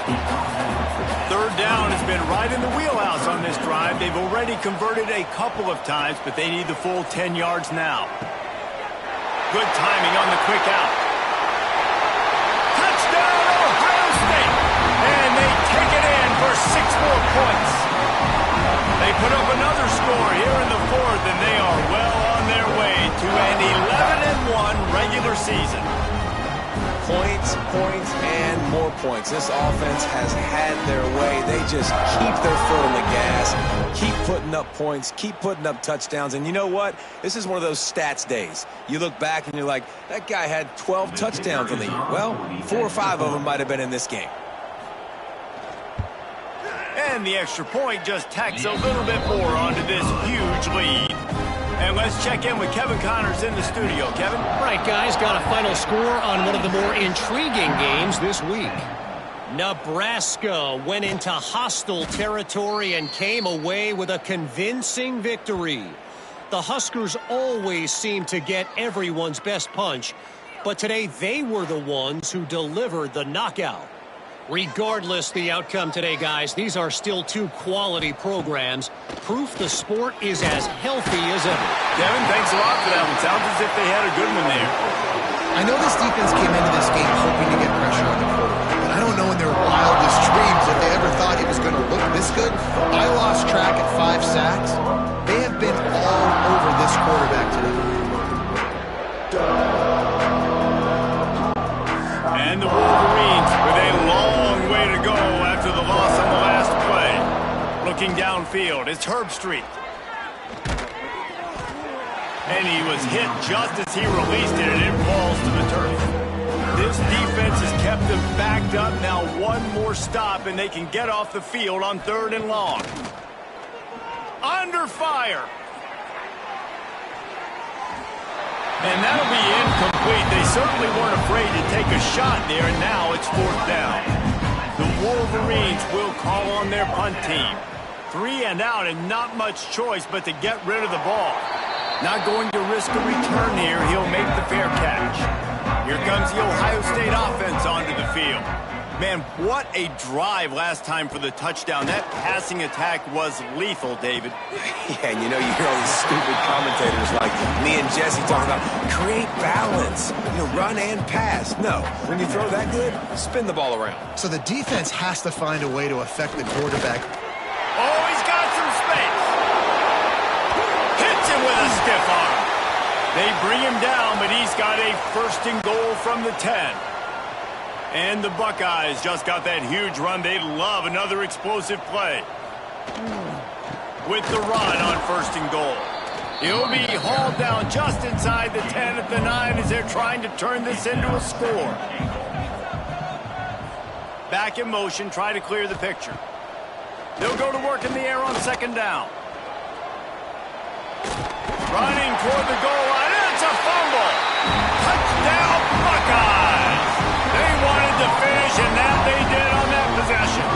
3rd down has been right in the wheelhouse on this drive. They've already converted a couple of times, but they need the full 10 yards now. Good timing on the quick out. Touchdown, Ohio State! And they take it in for 6 more points. They put up another score here in the 4th, and they are well on their way to an 11-1 regular season. Points, points, and more points. This offense has had their way. They just keep their foot on the gas, keep putting up points, keep putting up touchdowns. And you know what? This is one of those stats days. You look back and you're like, that guy had 12 touchdowns on the year. Well, 4 or 5 of them might have been in this game. And the extra point just tacks a little bit more onto this huge lead. And let's check in with Kevin Connors in the studio. Kevin? All right, guys, got a final score on one of the more intriguing games this week. Nebraska went into hostile territory and came away with a convincing victory. The Huskers always seem to get everyone's best punch, but today they were the ones who delivered the knockout. Regardless the outcome today, guys, these are still 2 quality programs. Proof the sport is as healthy as ever. Kevin, thanks a lot for that one. Sounds as if they had a good one there. I know this defense came into this game hoping to get pressure on the quarterback, but I don't know in their wildest dreams if they ever thought it was going to look this good. I lost track at 5 sacks. They have been all over this quarterback today. Looking downfield, it's Herbstreit. And he was hit just as he released it, and it falls to the turf. This defense has kept them backed up. Now one more stop, and they can get off the field on 3rd and long. Under fire. And that'll be incomplete. They certainly weren't afraid to take a shot there, and now it's 4th down. The Wolverines will call on their punt team. 3 and out, and not much choice but to get rid of the ball. Not going to risk a return here. He'll make the fair catch. Here comes the Ohio State offense onto the field. Man, what a drive last time for the touchdown. That passing attack was lethal, David. Yeah, and you know, you hear all these stupid commentators like me and Jesse talking about create balance, run and pass. No, when you throw that good, spin the ball around. So the defense has to find a way to affect the quarterback. Oh, he's got some space. Hits him with a stiff arm. They bring him down, but he's got a 1st and goal from the 10. And the Buckeyes just got that huge run. They love another explosive play. With the run on 1st and goal. He'll be hauled down just inside the 10 at the 9 as they're trying to turn this into a score. Back in motion, try to clear the picture. They'll go to work in the air on 2nd down. Running toward the goal line. It's a fumble. Touchdown, Buckeyes. They wanted to finish, and that they did on that possession.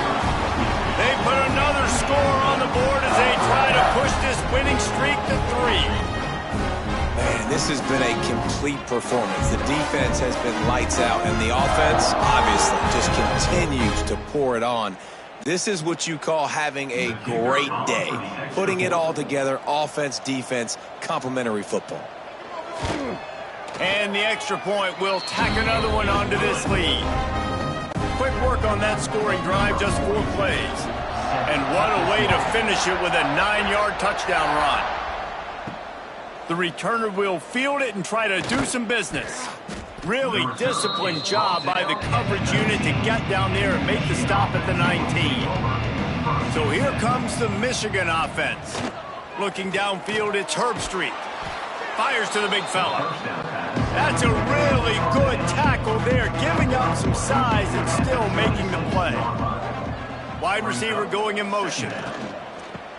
They put another score on the board as they try to push this winning streak to 3. Man, this has been a complete performance. The defense has been lights out, and the offense, obviously, just continues to pour it on. This is what you call having a great day. Putting it all together, offense, defense, complementary football. And the extra point will tack another one onto this lead. Quick work on that scoring drive, just 4 plays. And what a way to finish it with a 9-yard touchdown run. The returner will field it and try to do some business. Really disciplined job by the coverage unit to get down there and make the stop at the 19. So here comes the Michigan offense. Looking downfield, it's Herbstreit. Fires to the big fella. That's a really good tackle there, giving up some size and still making the play. Wide receiver going in motion.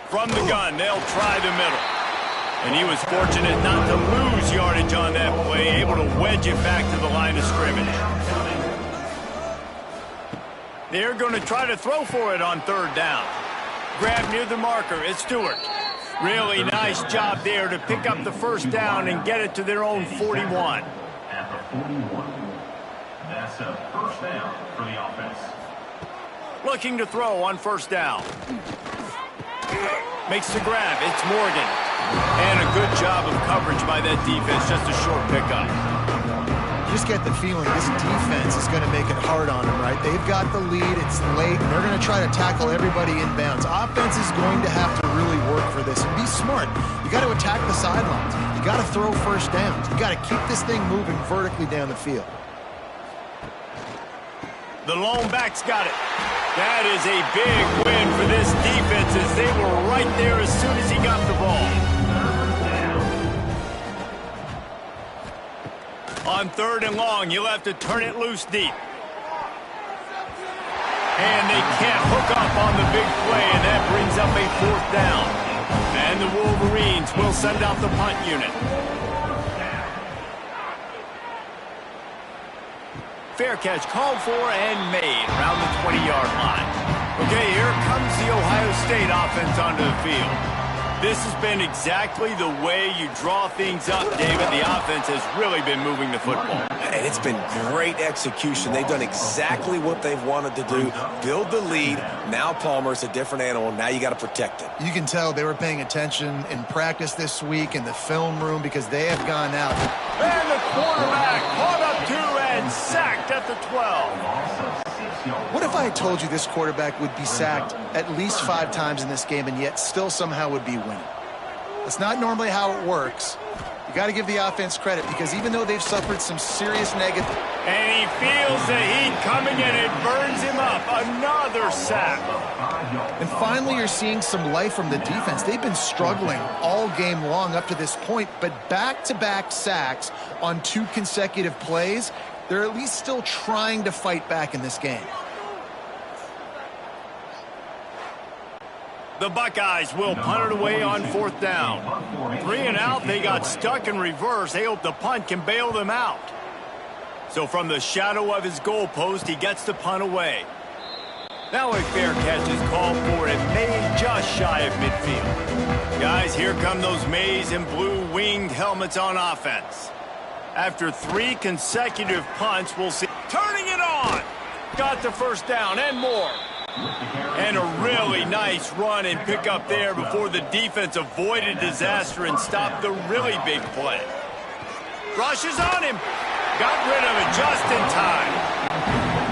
From the gun, they'll try the middle. And he was fortunate not to lose yardage on that play, able to wedge it back to the line of scrimmage. They're going to try to throw for it on 3rd down. Grab near the marker, it's Stewart. Really nice job there to pick up the 1st down and get it to their own 41. At the 41. That's a 1st down for the offense. Looking to throw on 1st down. Makes the grab, it's Morgan. And a good job of coverage by that defense, just a short pickup. You just get the feeling this defense is going to make it hard on them, right? They've got the lead, it's late, and they're going to try to tackle everybody inbounds. Offense is going to have to really work for this and be smart. You got to attack the sidelines. You got to throw 1st downs. You got to keep this thing moving vertically down the field. The lone back's got it. That is a big win for this defense as they were right there as soon as he got the ball. On 3rd and long, you'll have to turn it loose deep. And they can't hook up on the big play, and that brings up a 4th down. And the Wolverines will send out the punt unit. Fair catch called for and made around the 20-yard line. Okay, here comes the Ohio State offense onto the field. This has been exactly the way you draw things up, David. The offense has really been moving the football. And it's been great execution. They've done exactly what they've wanted to do. Build the lead. Now Palmer's a different animal. Now you got to protect it. You can tell they were paying attention in practice this week in the film room because they have gone out. And the quarterback caught up to and sacked at the 12. What if I had told you this quarterback would be sacked at least 5 times in this game and yet still somehow would be winning? That's not normally how it works. You got to give the offense credit because even though they've suffered some serious negative... And he feels the heat coming and it burns him up. Another sack. And finally, you're seeing some life from the defense. They've been struggling all game long up to this point, but back-to-back sacks on 2 consecutive plays, they're at least still trying to fight back in this game. The Buckeyes will punt it away on 4th down. 3 and out, they got stuck in reverse. They hope the punt can bail them out. So from the shadow of his goalpost, he gets the punt away. Now a fair catch is called for and made just shy of midfield. Guys, here come those maize and blue winged helmets on offense. After 3 consecutive punts, we'll see. Turning it on! Got the first down and more. And a really nice run and pick up there before the defense avoided disaster and stopped the really big play. Rushes on him. Got rid of it just in time.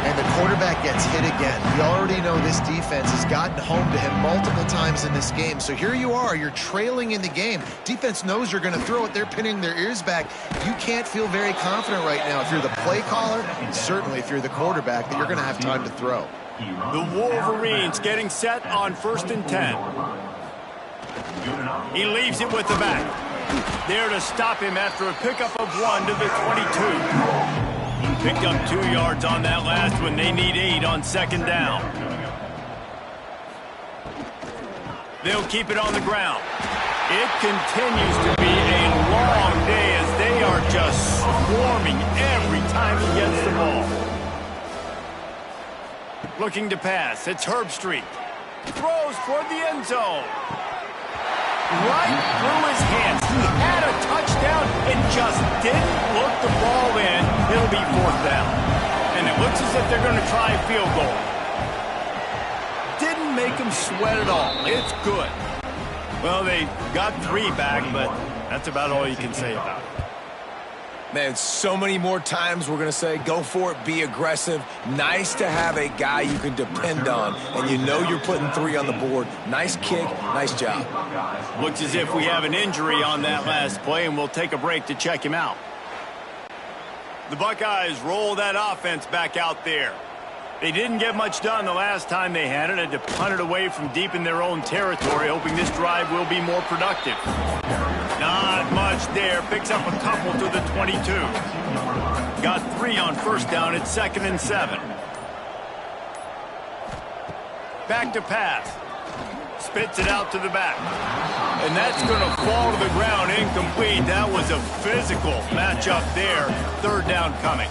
And the quarterback gets hit again. We already know this defense has gotten home to him multiple times in this game. So here you are, you're trailing in the game. Defense knows you're going to throw it. They're pinning their ears back. You can't feel very confident right now if you're the play caller, and certainly if you're the quarterback, that you're going to have time to throw. The Wolverines getting set on 1st and 10. He leaves it with the back. There to stop him after a pickup of 1 to the 22. Picked up 2 yards on that last one. They need 8 on 2nd down. They'll keep it on the ground. It continues to be a long day as they are just swarming every time he gets the ball. Looking to pass. It's Herbstreit. Throws toward the end zone. Right through his hands. He had a touchdown and just didn't look the ball in. It'll be 4th down. And it looks as if they're going to try a field goal. Didn't make him sweat at all. It's good. Well, they got 3 back, but that's about all you can say about it. Man, so many more times we're going to say, go for it, be aggressive. Nice to have a guy you can depend on, and you know you're putting 3 on the board. Nice kick, nice job. Looks as if we have an injury on that last play, and we'll take a break to check him out. The Buckeyes roll that offense back out there. They didn't get much done the last time they had it. Had to punt it away from deep in their own territory, hoping this drive will be more productive. Not much there. Picks up a couple to the 22. Got 3 on 1st down. It's 2nd and 7. Back to pass. Spits it out to the back. And that's going to fall to the ground incomplete. That was a physical matchup there. 3rd down coming.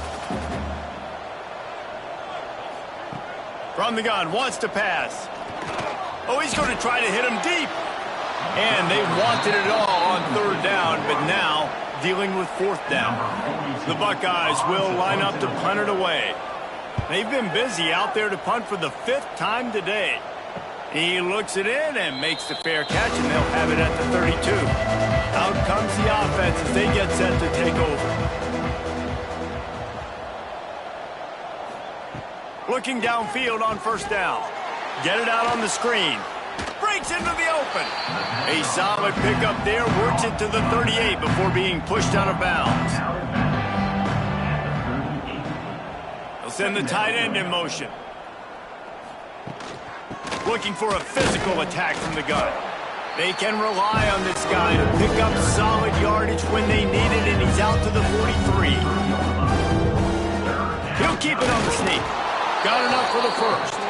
From the gun, wants to pass. Oh, he's going to try to hit him deep. And they wanted it all on 3rd down, but now dealing with 4th down. The Buckeyes will line up to punt it away. They've been busy out there to punt for the 5th time today. He looks it in and makes the fair catch, and they'll have it at the 32. Out comes the offense as they get set to take over. Looking downfield on 1st down. Get it out on the screen. Breaks into the open. A solid pickup there. Works it to the 38 before being pushed out of bounds. They'll send the tight end in motion. Looking for a physical attack from the gun. They can rely on this guy to pick up solid yardage when they need it, and he's out to the 43. He'll keep it on the sneak. Got enough for the 1st.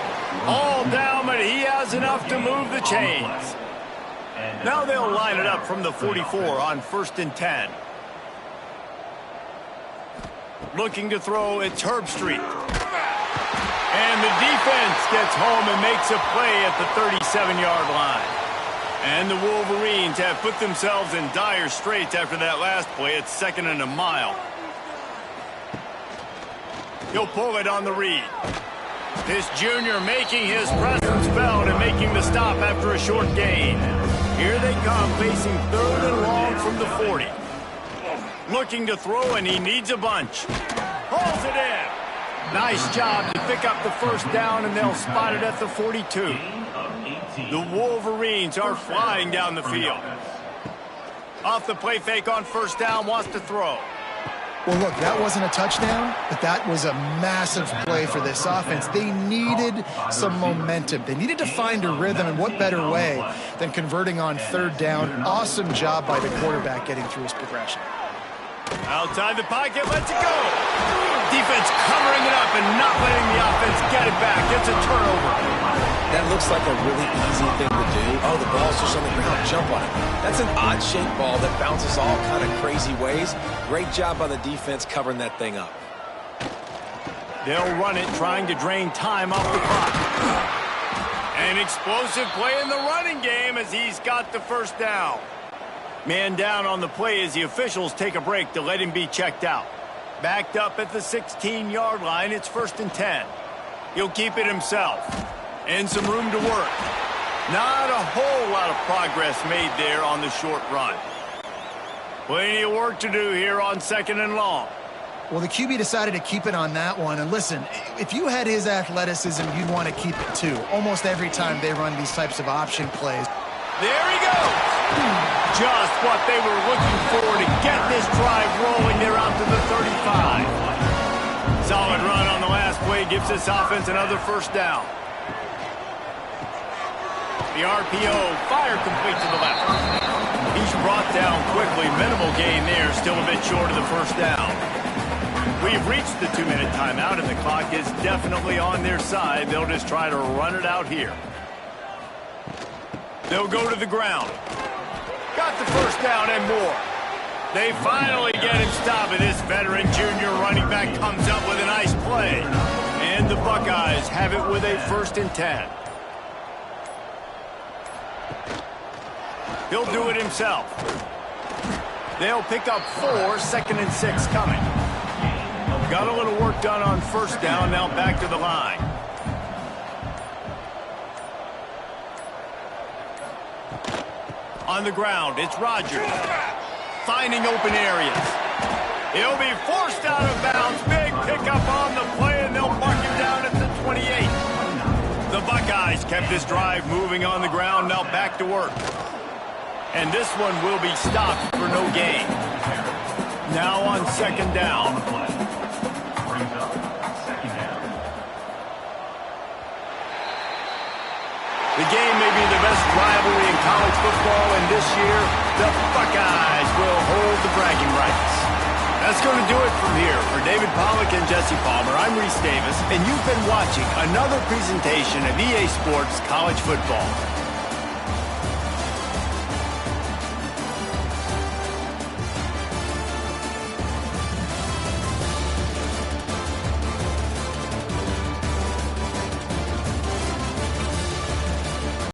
All down, but he has enough to move the chains. Now they'll line it up from the 44 on 1st and 10. Looking to throw, it's Herbstreit. And the defense gets home and makes a play at the 37-yard line. And the Wolverines have put themselves in dire straits after that last play. It's 2nd and a mile. He'll pull it on the read. This junior making his presence felt and making the stop after a short gain. Here they come, facing 3rd and long from the 40. Looking to throw, and he needs a bunch. Hauls it in. Nice job to pick up the 1st down, and they'll spot it at the 42. The Wolverines are flying down the field. Off the play fake on first down, wants to throw. Well, look, that wasn't a touchdown, but that was a massive play for this offense. They needed some momentum. They needed to find a rhythm, and what better way than converting on third down. Awesome job by the quarterback getting through his progression. Outside the pocket, lets it go. Defense covering it up and not letting the offense get it back. It's a turnover. That looks like a really easy thing to do. Oh, the ball's just on the ground. Jump on it. That's an odd-shaped ball that bounces all kind of crazy ways. Great job by the defense covering that thing up. They'll run it, trying to drain time off the clock. An explosive play in the running game as he's got the first down. Man down on the play as the officials take a break to let him be checked out. Backed up at the 16-yard line, it's 1st and 10. He'll keep it himself. And some room to work. Not a whole lot of progress made there on the short run. Plenty of work to do here on 2nd and long. Well, the QB decided to keep it on that one. And listen, if you had his athleticism, you'd want to keep it too. Almost every time they run these types of option plays. There he goes. Just what they were looking for to get this drive rolling there out to the 35. Solid run on the last play gives this offense another first down. The RPO, fire complete to the left. He's brought down quickly. Minimal gain there, still a bit short of the first down. We've reached the 2-minute timeout, and the clock is definitely on their side. They'll just try to run it out here. They'll go to the ground. Got the first down and more. They finally get him stopped, and this veteran junior running back comes up with a nice play. And the Buckeyes have it with a 1st and 10. He'll do it himself. They'll pick up 4, 2nd and 6 coming. Got a little work done on first down, now back to the line. On the ground, it's Rodgers. Finding open areas. He'll be forced out of bounds. Big pickup on the play, and they'll mark him down at the 28. The Buckeyes kept this drive moving on the ground, now back to work. And this one will be stopped for no gain. Now on 2nd down. The game may be the best rivalry in college football, and this year, the Buckeyes will hold the bragging rights. That's going to do it from here. For David Pollack and Jesse Palmer, I'm Reese Davis, and you've been watching another presentation of EA Sports College Football.